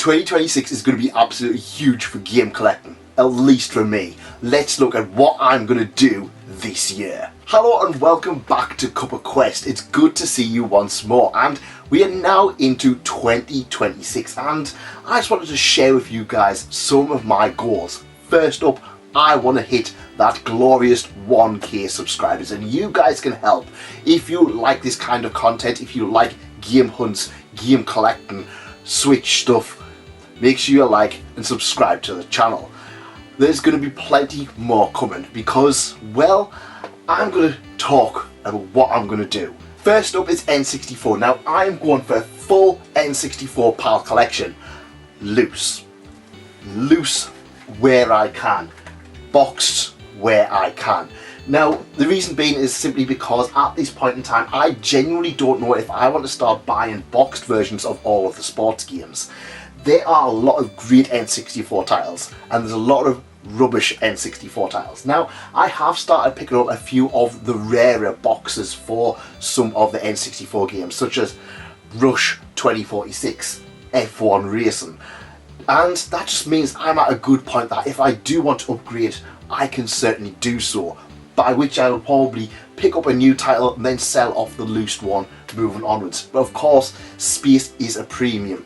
2026 is going to be absolutely huge for game collecting, at least for me. Let's look at what I'm going to do this year. Hello and welcome back to Cup of Quest. It's good to see you once more, and we are now into 2026, and I just wanted to share with you guys some of my goals. First up, I want to hit that glorious 1k subscribers, and you guys can help. If you like this kind of content, if you like game hunts, game collecting, Switch stuff, make sure you like and subscribe to the channel. There's going to be plenty more coming because, well, I'm going to talk about what I'm going to do. First up is N64. Now I'm going for a full N64 PAL collection. Loose where I can, boxed where I can. Now the reason being is simply because at this point in time I genuinely don't know if I want to start buying boxed versions of all of the sports games. There are a lot of great N64 titles and there's a lot of rubbish N64 titles. Now I have started picking up a few of the rarer boxes for some of the N64 games, such as Rush 2046, F1 Racing, and that just means I'm at a good point that if I do want to upgrade I can certainly do so, by which I will probably pick up a new title and then sell off the loose one moving onwards. But of course space is a premium.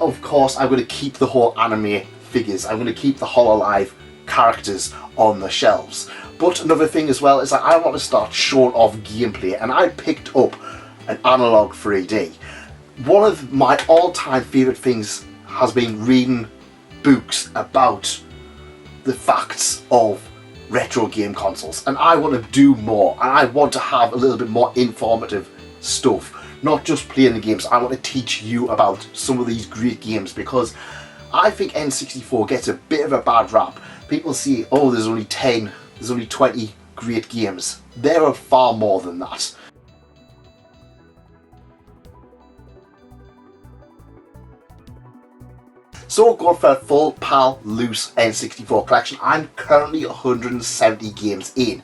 Of course I'm going to keep the whole anime figures, I'm going to keep the Hololive characters on the shelves. But another thing as well is that I want to start showing off gameplay, and I picked up an analog 3D. One of my all-time favourite things has been reading books about the facts of retro game consoles, and I want to do more, and I want to have a little bit more informative stuff, not just playing the games. I want to teach you about some of these great games, because I think N64 gets a bit of a bad rap. People say, oh, there's only 10, there's only 20 great games. There are far more than that. So going for a full PAL loose N64 collection. I'm currently 170 games in.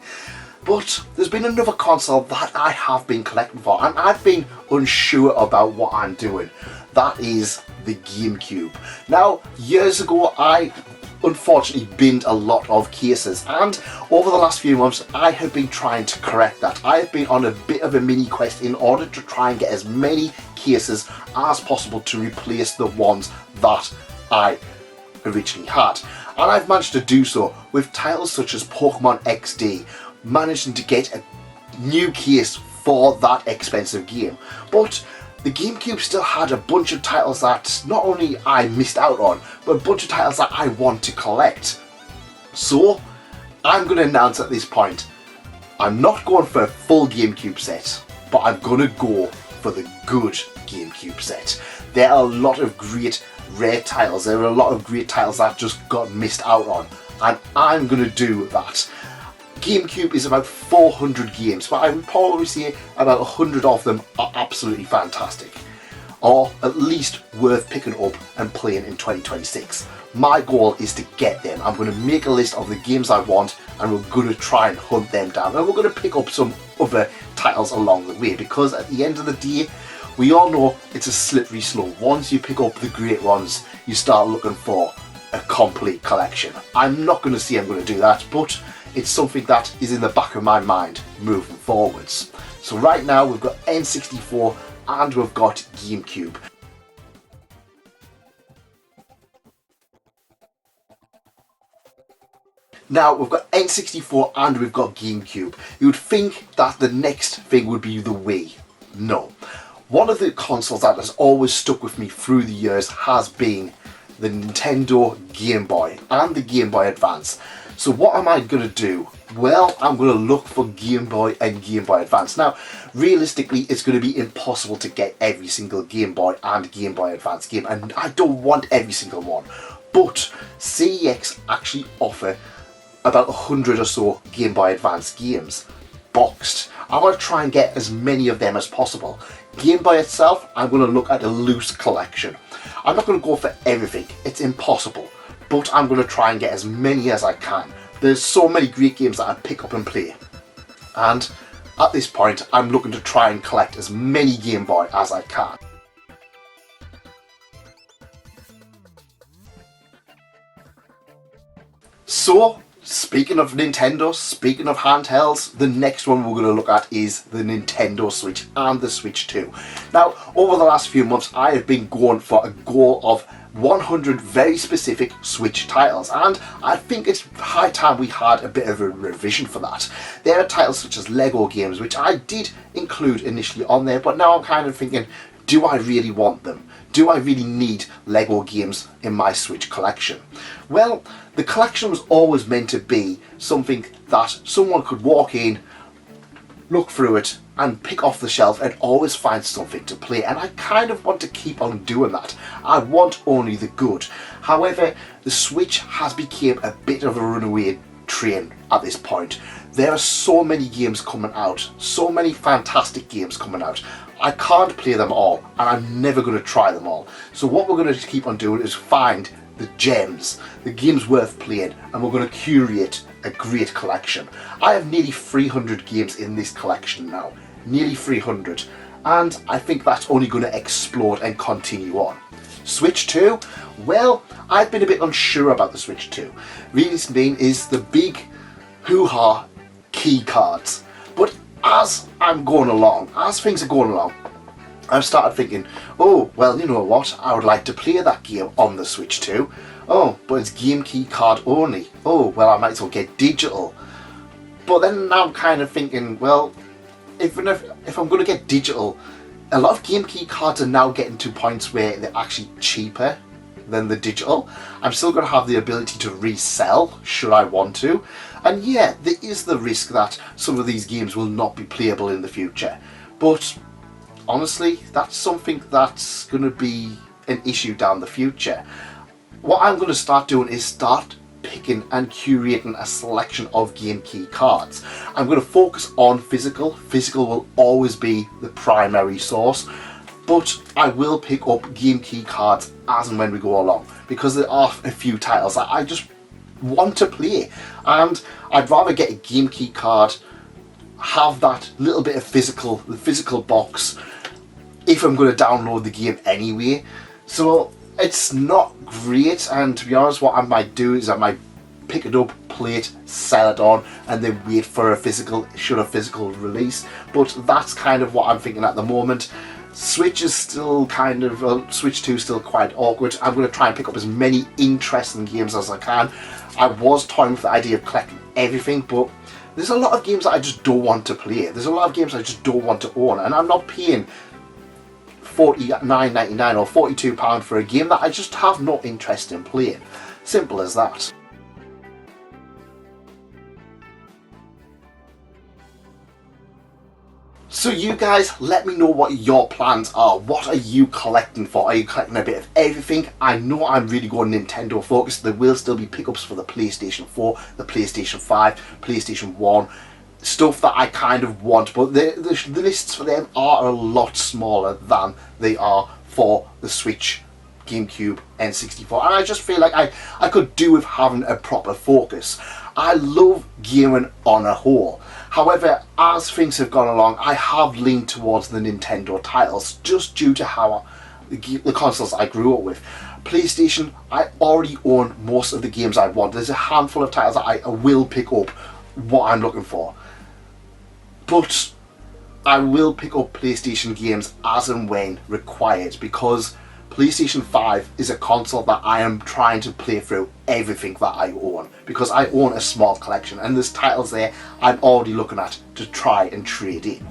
But there's been another console that I have been collecting for, and I've been unsure about what I'm doing. That is the GameCube. Now, years ago I unfortunately binned a lot of cases, and over the last few months I have been trying to correct that. I have been on a bit of a mini quest in order to try and get as many cases as possible to replace the ones that I originally had, and I've managed to do so with titles such as Pokemon XD, managing to get a new case for that expensive game. But the GameCube still had a bunch of titles that not only I missed out on, but a bunch of titles that I want to collect. So I'm going to announce at this point, I'm not going for a full GameCube set, but I'm going to go for the good GameCube set. There are a lot of great rare titles, there are a lot of great titles that just got missed out on, and I'm going to do that. GameCube is about 400 games, but I would probably say about 100 of them are absolutely fantastic, or at least worth picking up and playing in 2026. My goal is to get them. I'm going to make a list of the games I want, and we're going to try and hunt them down, and we're going to pick up some other titles along the way, because at the end of the day we all know it's a slippery slope. Once you pick up the great ones, you start looking for a complete collection. I'm not going to say I'm going to do that, but it's something that is in the back of my mind moving forwards. So right now we've got N64 and we've got GameCube. Now we've got N64 and we've got GameCube. You would think that the next thing would be the Wii. No. One of the consoles that has always stuck with me through the years has been the Nintendo Game Boy and the Game Boy Advance. So what am I going to do? Well, I'm going to look for Game Boy and Game Boy Advance. Now, realistically, it's going to be impossible to get every single Game Boy and Game Boy Advance game, and I don't want every single one. But CEX actually offer about 100 or so Game Boy Advance games, boxed. I'm going to try and get as many of them as possible. Game Boy itself, I'm going to look at a loose collection. I'm not going to go for everything, it's impossible, but I'm going to try and get as many as I can. There's so many great games that I pick up and play, and at this point I'm looking to try and collect as many Game Boy as I can. So, speaking of Nintendo, speaking of handhelds, the next one we're going to look at is the Nintendo Switch and the Switch 2. Now, over the last few months, I have been going for a goal of 100 very specific Switch titles, and I think it's high time we had a bit of a revision for that. There are titles such as Lego games, which I did include initially on there, but now I'm kind of thinking, do I really want them? Do I really need Lego games in my Switch collection? Well, the collection was always meant to be something that someone could walk in, look through it, and pick off the shelf and always find something to play, and I kind of want to keep on doing that. I want only the good. However, the Switch has become a bit of a runaway train at this point. There are so many games coming out, so many fantastic games coming out. I can't play them all, and I'm never going to try them all. So what we're going to keep on doing is find the gems, the games worth playing, and we're going to curate a great collection. I have nearly 300 games in this collection now, nearly 300, and I think that's only going to explode and continue on. Switch 2? Well, I've been a bit unsure about the Switch 2. Reason being is the big hoo-ha key cards. But as I'm going along, as things are going along, I've started thinking, oh, well, you know what, I would like to play that game on the Switch 2. Oh, but it's game key card only. Oh, well, I might as well get digital. But then now I'm kind of thinking, well, if I'm going to get digital, a lot of game key cards are now getting to points where they're actually cheaper than the digital. I'm still going to have the ability to resell should I want to, and yeah, there is the risk that some of these games will not be playable in the future, but honestly, that's something that's going to be an issue down the future. What I'm going to start doing is start picking and curating a selection of game key cards. I'm going to focus on physical. Physical will always be the primary source, but I will pick up game key cards as and when we go along, because there are a few titles that I just want to play, and I'd rather get a game key card, have that little bit of the physical box, if I'm going to download the game anyway. So it's not great, and to be honest, what I might do is I might pick it up, play it, sell it on, and then wait for a physical release. But that's kind of what I'm thinking at the moment. Switch is still kind of, Switch 2 is still quite awkward. I'm going to try and pick up as many interesting games as I can. I was toying with the idea of collecting everything, but there's a lot of games that I just don't want to play. There's a lot of games I just don't want to own, and I'm not paying $49.99 or £42 for a game that I just have no interest in playing. Simple as that. So you guys, let me know what your plans are. What are you collecting for? Are you collecting a bit of everything? I know I'm really going Nintendo focused. There will still be pickups for the PlayStation 4, the PlayStation 5, PlayStation 1. Stuff that I kind of want, but the lists for them are a lot smaller than they are for the Switch, GameCube, N64, and I just feel like I could do with having a proper focus. I love gaming on a whole. However, as things have gone along, I have leaned towards the Nintendo titles just due to how the consoles I grew up with. PlayStation, I already own most of the games I want. There's a handful of titles that I will pick up what I'm looking for. But I will pick up PlayStation games as and when required, because PlayStation 5 is a console that I am trying to play through everything that I own, because I own a small collection and there's titles there I'm already looking at to try and trade in.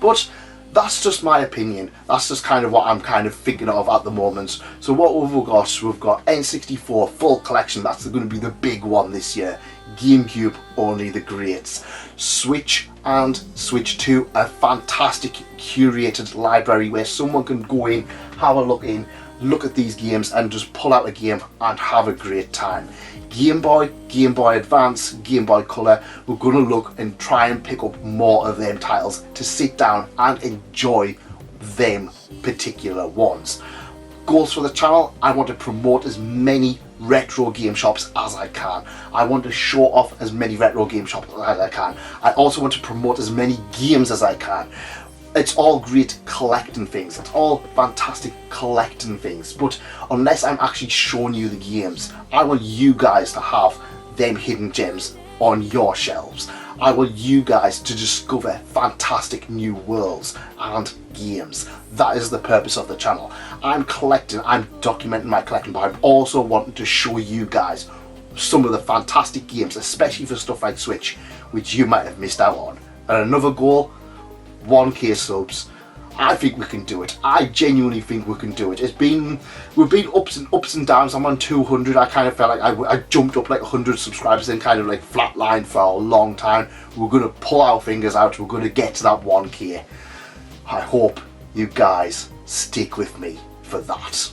But that's just my opinion. That's just kind of what I'm kind of thinking of at the moment. So what we've got N64 full collection. That's going to be the big one this year. GameCube, only the greats. Switch and Switch 2, a fantastic curated library where someone can go in, have a look at these games and just pull out a game and have a great time. Game Boy, Game Boy Advance, Game Boy Color, we're going to look and try and pick up more of them titles to sit down and enjoy them particular ones. Goals for the channel, I want to promote as many retro game shops as I can. I want to show off as many retro game shops as I can. I also want to promote as many games as I can. it's all great collecting things, it's all fantastic collecting things, but unless I'm actually showing you the games, I want you guys to have them hidden gems on your shelves. I want you guys to discover fantastic new worlds and games. That is the purpose of the channel. I'm collecting, I'm documenting my collecting, but I'm also wanting to show you guys some of the fantastic games, especially for stuff like Switch, which you might have missed out on. And another goal, 1k subs. I think we can do it. I genuinely think we can do it. We've been ups and downs. I'm on 200. I kind of felt like I jumped up like 100 subscribers and kind of like flatlined for a long time. We're gonna pull our fingers out. We're gonna get to that 1k. I hope you guys stick with me for that.